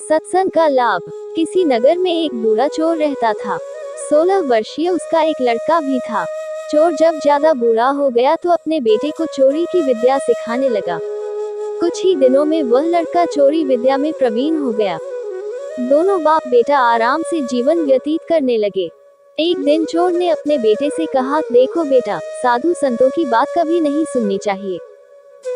सत्संग का लाभ। किसी नगर में एक बूढ़ा चोर रहता था। 16 वर्षीय उसका एक लड़का भी था। चोर जब ज्यादा बूढ़ा हो गया तो अपने बेटे को चोरी की विद्या सिखाने लगा। कुछ ही दिनों में वह लड़का चोरी विद्या में प्रवीण हो गया। दोनों बाप बेटा आराम से जीवन व्यतीत करने लगे। एक दिन चोर ने अपने बेटे से कहा, देखो बेटा, साधु संतों की बात कभी नहीं सुननी चाहिए।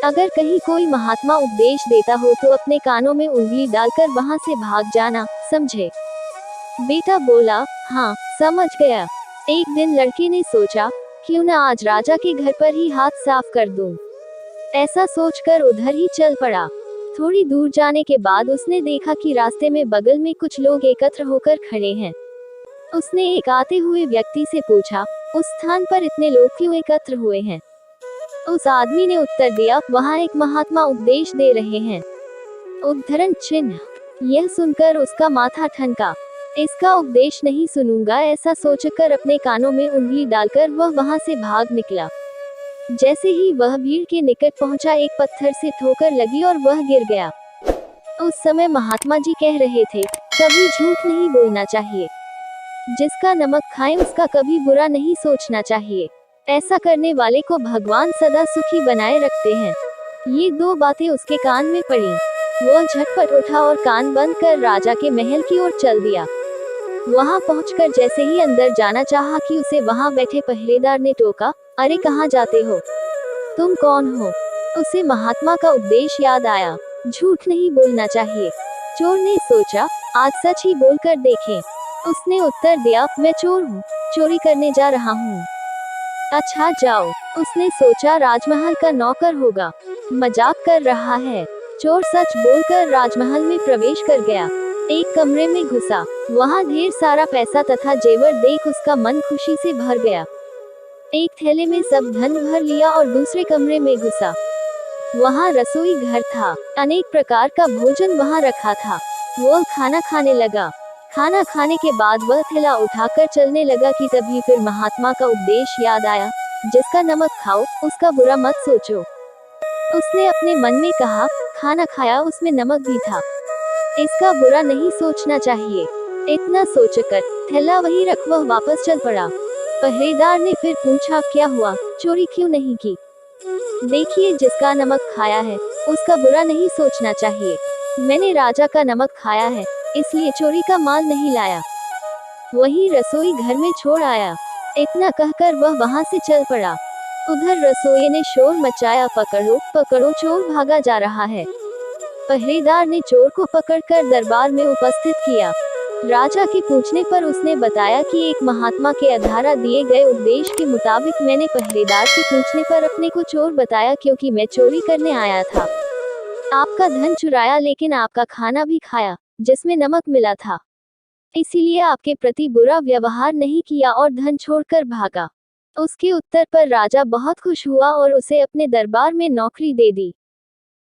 अगर कहीं कोई महात्मा उपदेश देता हो तो अपने कानों में उंगली डालकर वहां से भाग जाना, समझे? बेटा बोला, हाँ, समझ गया। एक दिन लड़के ने सोचा, क्यों न आज राजा के घर पर ही हाथ साफ कर दूं। ऐसा सोचकर उधर ही चल पड़ा। थोड़ी दूर जाने के बाद उसने देखा कि रास्ते में बगल में कुछ लोग एकत्र होकर खड़े हैं। उसने एक आते हुए व्यक्ति से पूछा, उस स्थान पर इतने लोग क्यों एकत्र हुए हैं? उस आदमी ने उत्तर दिया, वहाँ एक महात्मा उपदेश दे रहे हैं। उद्धरण चिन्ह। यह सुनकर उसका माथा ठनका। इसका उपदेश नहीं सुनूंगा, ऐसा सोचकर अपने कानों में उंगली डालकर वह वहां से भाग निकला। जैसे ही वह भीड़ के निकट पहुंचा, एक पत्थर से ठोकर लगी और वह गिर गया। उस समय महात्मा जी कह रहे थे, कभी झूठ नहीं बोलना चाहिए। जिसका नमक खाए उसका कभी बुरा नहीं सोचना चाहिए। ऐसा करने वाले को भगवान सदा सुखी बनाए रखते हैं। ये दो बातें उसके कान में पड़ी। वह झटपट उठा और कान बंद कर राजा के महल की ओर चल दिया। वहां पहुंचकर जैसे ही अंदर जाना चाहा कि उसे वहां बैठे पहरेदार ने टोका, अरे कहाँ जाते हो? तुम कौन हो? उसे महात्मा का उपदेश याद आया, झूठ नहीं बोलना चाहिए। चोर ने सोचा, आज सच ही बोलकर देखें। उसने उत्तर दिया, मैं चोर हूँ, चोरी करने जा रहा हूँ। अच्छा जाओ। उसने सोचा राजमहल का नौकर होगा, मजाक कर रहा है। चोर सच बोलकर राजमहल में प्रवेश कर गया। एक कमरे में घुसा। वहां ढेर सारा पैसा तथा जेवर देख उसका मन खुशी से भर गया। एक थैले में सब धन भर लिया और दूसरे कमरे में घुसा। वहां रसोई घर था। अनेक प्रकार का भोजन वहां रखा था। वह खाना खाने लगा। खाना खाने के बाद वह थैला उठाकर चलने लगा कि तभी फिर महात्मा का उपदेश याद आया, जिसका नमक खाओ उसका बुरा मत सोचो। उसने अपने मन में कहा, खाना खाया उसमें नमक भी था, इसका बुरा नहीं सोचना चाहिए। इतना सोचकर थैला वहीं रख वह वापस चल पड़ा। पहरेदार ने फिर पूछा, क्या हुआ, चोरी क्यों नहीं की? देखिए, जिसका नमक खाया है उसका बुरा नहीं सोचना चाहिए। मैंने राजा का नमक खाया है, इसलिए चोरी का माल नहीं लाया। वही रसोई घर में छोड़ आया। इतना कहकर वह वहां से चल पड़ा। उधर रसोई ने शोर मचाया, पकड़ो पकड़ो, चोर भागा जा रहा है। पहरेदार ने चोर को पकड़कर दरबार में उपस्थित किया। राजा के पूछने पर उसने बताया कि एक महात्मा के द्वारा दिए गए उपदेश के मुताबिक मैंने पहरेदार के पूछने पर अपने को चोर बताया, क्योंकि मैं चोरी करने आया था। आपका धन चुराया, लेकिन आपका खाना भी खाया जिसमें नमक मिला था। इसीलिए आपके प्रति बुरा व्यवहार नहीं किया और धन छोड़कर भागा। उसके उत्तर पर राजा बहुत खुश हुआ और उसे अपने दरबार में नौकरी दे दी।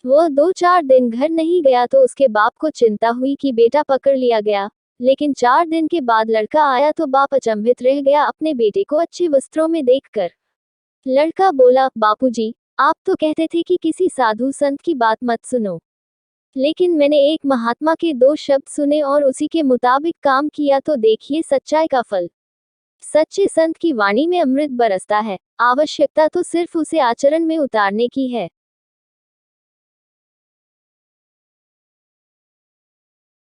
वह 2-4 दिन घर नहीं गया तो उसके बाप को चिंता हुई कि बेटा पकड़ लिया गया। लेकिन 4 दिन के बाद लड़का आया तो बाप अचंभित रह गया अपने बेटे को अच्छे वस्त्रों में देखकर। लड़का बोला, बापूजी, आप तो कहते थे कि किसी साधु संत की बात मत सुनो, लेकिन मैंने एक महात्मा के 2 शब्द सुने और उसी के मुताबिक काम किया, तो देखिए सच्चाई का फल। सच्चे संत की वाणी में अमृत बरसता है, आवश्यकता तो सिर्फ उसे आचरण में उतारने की है।